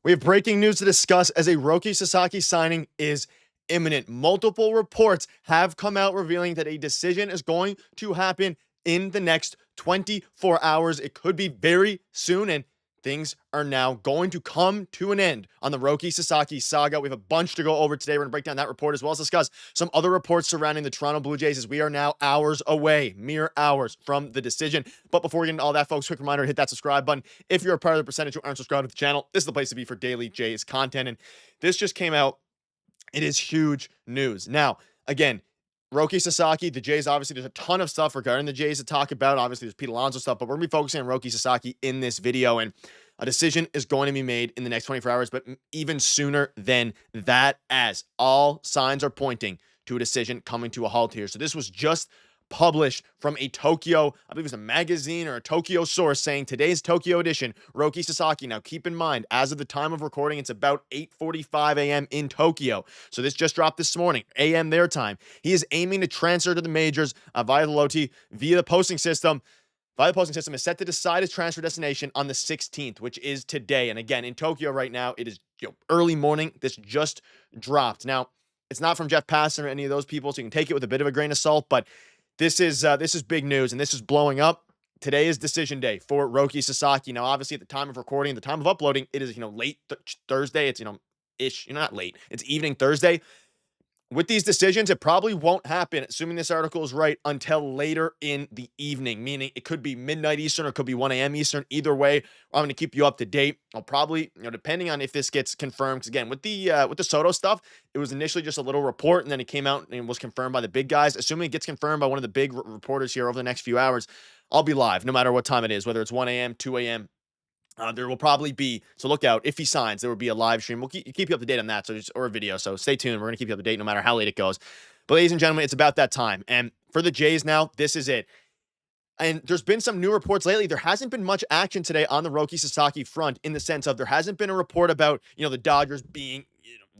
We have breaking news to discuss as a Roki Sasaki signing is imminent. Multiple reports have come out revealing that a decision is going to happen in the next 24 hours. It could be very soon, and things are now going to come to an end on the Roki Sasaki saga. We have a bunch to go over today. We're going to break down that report as well as discuss some other reports surrounding the Toronto Blue Jays as we are now hours away, mere hours from the decision. But before we get into all that, folks, quick reminder to hit that subscribe button. If you're a part of the percentage who aren't subscribed to the channel, this is the place to be for daily Jays content. And this just came out. It is huge news. Now, again, Roki Sasaki, the Jays, obviously, there's a ton of stuff regarding the Jays to talk about. Obviously, there's Pete Alonso stuff, but we're going to be focusing on Roki Sasaki in this video, and a decision is going to be made in the next 24 hours, but even sooner than that, as all signs are pointing to a decision coming to a halt here. So this was just published from a Tokyo, I believe it was a magazine or a Tokyo source, saying today's Tokyo edition, Roki Sasaki. Now, keep in mind, as of the time of recording, it's about 8:45 a.m. in Tokyo. So this just dropped this morning, a.m. their time. He is aiming to transfer to the majors via the Loti, via the posting system. Is set to decide his transfer destination on the 16th, which is today. And again, in Tokyo right now, it is early morning. This just dropped. Now, it's not from Jeff Passan or any of those people, so you can take it with a bit of a grain of salt, but this is big news, and this is blowing up. Today is decision day for Roki Sasaki. Now, obviously, at the time of recording, the time of uploading, it is late Thursday. It's not late. It's evening Thursday. With these decisions, it probably won't happen, assuming this article is right, until later in the evening, meaning it could be midnight Eastern or it could be 1 a.m. Eastern. Either way, I'm going to keep you up to date. I'll probably, depending on if this gets confirmed, because again, with the Soto stuff, it was initially just a little report, and then it came out and was confirmed by the big guys. Assuming it gets confirmed by one of the big reporters here over the next few hours, I'll be live no matter what time it is, whether it's 1 a.m., 2 a.m., there will probably be, so look out, if he signs, there will be a live stream. We'll keep you up to date on that, or a video, so stay tuned. We're going to keep you up to date no matter how late it goes. But ladies and gentlemen, it's about that time. And for the Jays now, this is it. And there's been some new reports lately. There hasn't been much action today on the Roki Sasaki front, in the sense of there hasn't been a report about, the Dodgers being,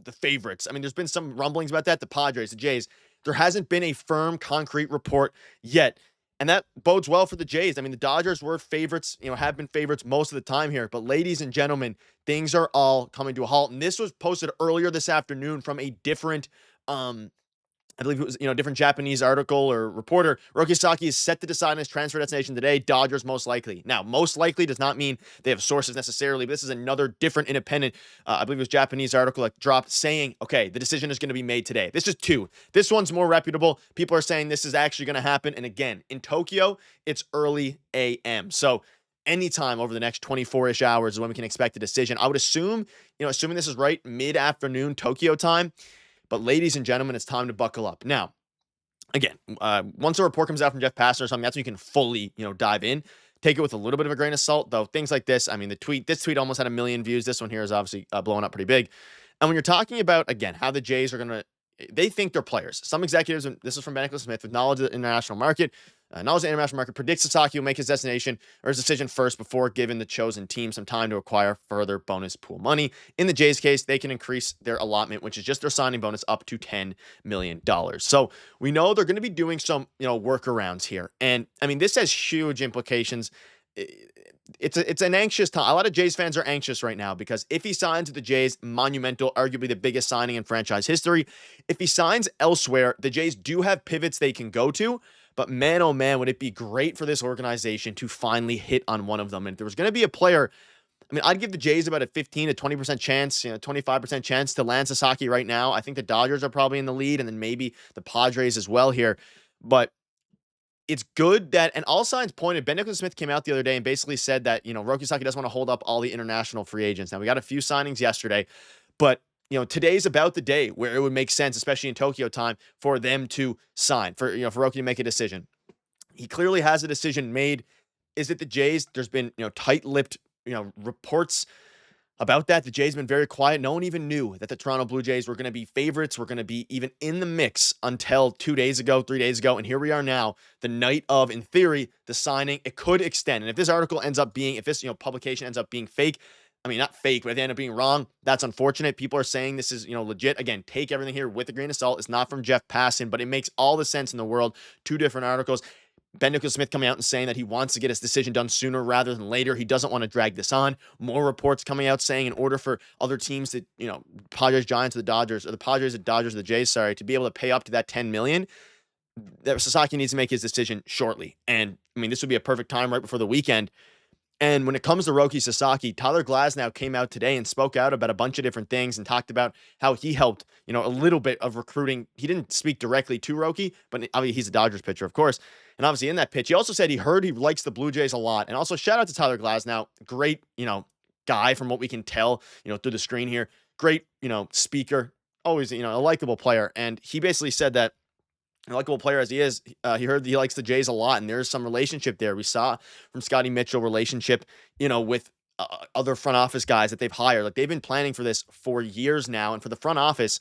the favorites. I mean, there's been some rumblings about that, the Padres, the Jays. There hasn't been a firm, concrete report yet. And that bodes well for the Jays. I mean, the Dodgers were favorites, have been favorites most of the time here. But ladies and gentlemen, things are all coming to a halt. And this was posted earlier this afternoon from a different, I believe it was, different Japanese article or reporter. Roki Sasaki is set to decide on his transfer destination today. Dodgers most likely. Now, most likely does not mean they have sources necessarily, but this is another different independent, I believe it was Japanese article that dropped saying, okay, the decision is going to be made today. This is two. This one's more reputable. People are saying this is actually going to happen. And again, in Tokyo, it's early a.m. So anytime over the next 24-ish hours is when we can expect a decision. I would assume, assuming this is right, mid-afternoon Tokyo time. But ladies and gentlemen, it's time to buckle up. Now, again, once a report comes out from Jeff Passan or something, that's when you can fully, dive in. Take it with a little bit of a grain of salt, though. Things like this, I mean, this tweet almost had 1 million views. This one here is obviously blowing up pretty big. And when you're talking about, again, how the Jays are going to, they think they're players. Some executives, and this is from Ben Smith, with knowledge of the international market, predict Sasaki will make his destination or his decision first before giving the chosen team some time to acquire further bonus pool money. In the Jays case, they can increase their allotment, which is just their signing bonus, up to $10 million. So we know they're going to be doing some, workarounds here. And I mean, this has huge implications. It's an anxious time. A lot of Jays fans are anxious right now because if he signs with the Jays, monumental, arguably the biggest signing in franchise history. If he signs elsewhere, the Jays do have pivots they can go to. But man, oh man, would it be great for this organization to finally hit on one of them. And if there was going to be a player, I mean, I'd give the Jays about a 15 to 20% chance, 25% chance to land Sasaki right now. I think the Dodgers are probably in the lead, and then maybe the Padres as well here. But it's good that, and all signs pointed, Ben Smith came out the other day and basically said that, Roki Sasaki doesn't want to hold up all the international free agents. Now, we got a few signings yesterday, but today's about the day where it would make sense, especially in Tokyo time, for them to sign, for Roki to make a decision. He clearly has a decision made. Is it the Jays? There's been, tight-lipped, reports about that. The Jays have been very quiet. No one even knew that the Toronto Blue Jays were going to be favorites, were going to be even in the mix until 3 days ago. And here we are now, the night of, in theory, the signing. It could extend. And if this article ends up being, if this, publication ends up being fake, I mean, not fake, but if they end up being wrong, that's unfortunate. People are saying this is, legit. Again, take everything here with a grain of salt. It's not from Jeff Passan, but it makes all the sense in the world. Two different articles. Ben Nicholson-Smith coming out and saying that he wants to get his decision done sooner rather than later. He doesn't want to drag this on. More reports coming out saying in order for other teams to, Padres, Giants, the Dodgers, or the Padres, the Dodgers, the Jays, to be able to pay up to that $10 million, that Sasaki needs to make his decision shortly. And I mean, this would be a perfect time right before the weekend. And when it comes to Roki Sasaki, Tyler Glasnow came out today and spoke out about a bunch of different things and talked about how he helped, a little bit of recruiting. He didn't speak directly to Roki, but obviously he's a Dodgers pitcher, of course. And obviously in that pitch, he also said he heard he likes the Blue Jays a lot. And also shout out to Tyler Glasnow, great, guy from what we can tell, through the screen here. Great, speaker, always, a likable player. And he basically said that, a likable player as he is, he heard that he likes the Jays a lot, and there's some relationship there. We saw from Scotty Mitchell relationship, with other front office guys that they've hired. Like, they've been planning for this for years now, and for the front office,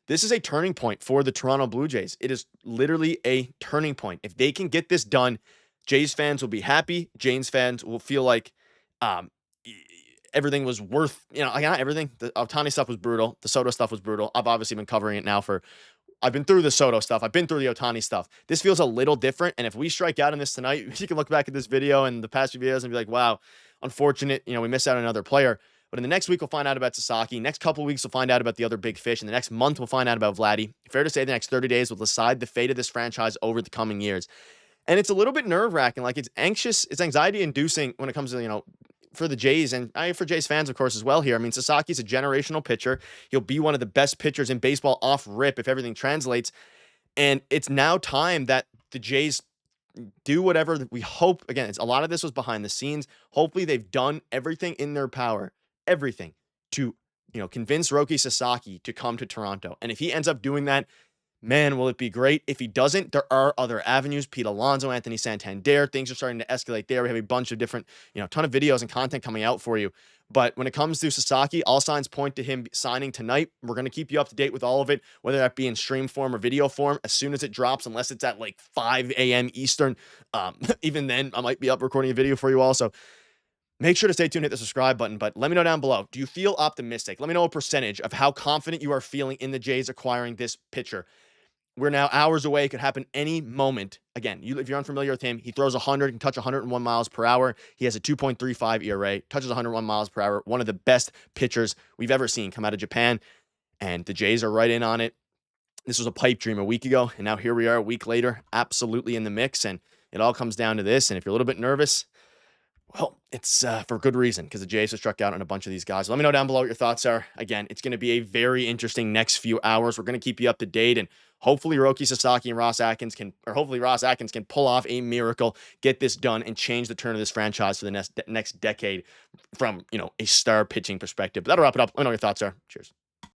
this is a turning point for the Toronto Blue Jays. It is literally a turning point. If they can get this done, Jays fans will be happy. Jays fans will feel like everything was worth, not everything. The Ohtani stuff was brutal. The Soto stuff was brutal. I've obviously been covering it now I've been through the Soto stuff. I've been through the Ohtani stuff. This feels a little different. And if we strike out in this tonight, you can look back at this video and the past few videos and be like, wow, unfortunate. We missed out on another player. But in the next week, we'll find out about Sasaki. Next couple of weeks, we'll find out about the other big fish. In the next month, we'll find out about Vladdy. Fair to say the next 30 days will decide the fate of this franchise over the coming years. And it's a little bit nerve-wracking. Like, it's anxiety-inducing when it comes to, for the Jays and for Jays fans, of course, as well here. I mean, Sasaki's a generational pitcher. He'll be one of the best pitchers in baseball off rip if everything translates. And it's now time that the Jays do whatever we hope. Again, a lot of this was behind the scenes. Hopefully they've done everything in their power, everything to, convince Roki Sasaki to come to Toronto. And if he ends up doing that, man, will it be great. If he doesn't, there are other avenues. Pete Alonso, Anthony Santander, things are starting to escalate there. We have a bunch of different, ton of videos and content coming out for you. But when it comes to Sasaki, all signs point to him signing tonight. We're going to keep you up to date with all of it, whether that be in stream form or video form, as soon as it drops, unless it's at like 5 a.m. Eastern. Even then, I might be up recording a video for you also. Make sure to stay tuned, hit the subscribe button, but let me know down below. Do you feel optimistic? Let me know a percentage of how confident you are feeling in the Jays acquiring this pitcher. We're now hours away. It could happen any moment. Again, if you're unfamiliar with him, he throws 100, can touch 101 miles per hour. He has a 2.35 ERA, touches 101 miles per hour. One of the best pitchers we've ever seen come out of Japan, and the Jays are right in on it. This was a pipe dream a week ago, and now here we are a week later, absolutely in the mix, and it all comes down to this. And if you're a little bit nervous, well, it's for good reason, because the Jays have struck out on a bunch of these guys. Let me know down below what your thoughts are. Again, it's going to be a very interesting next few hours. We're going to keep you up to date, and hopefully Roki Sasaki and Ross Atkins can pull off a miracle, get this done, and change the turn of this franchise for the next decade from, a star pitching perspective. But that'll wrap it up. Let me know what your thoughts are. Cheers.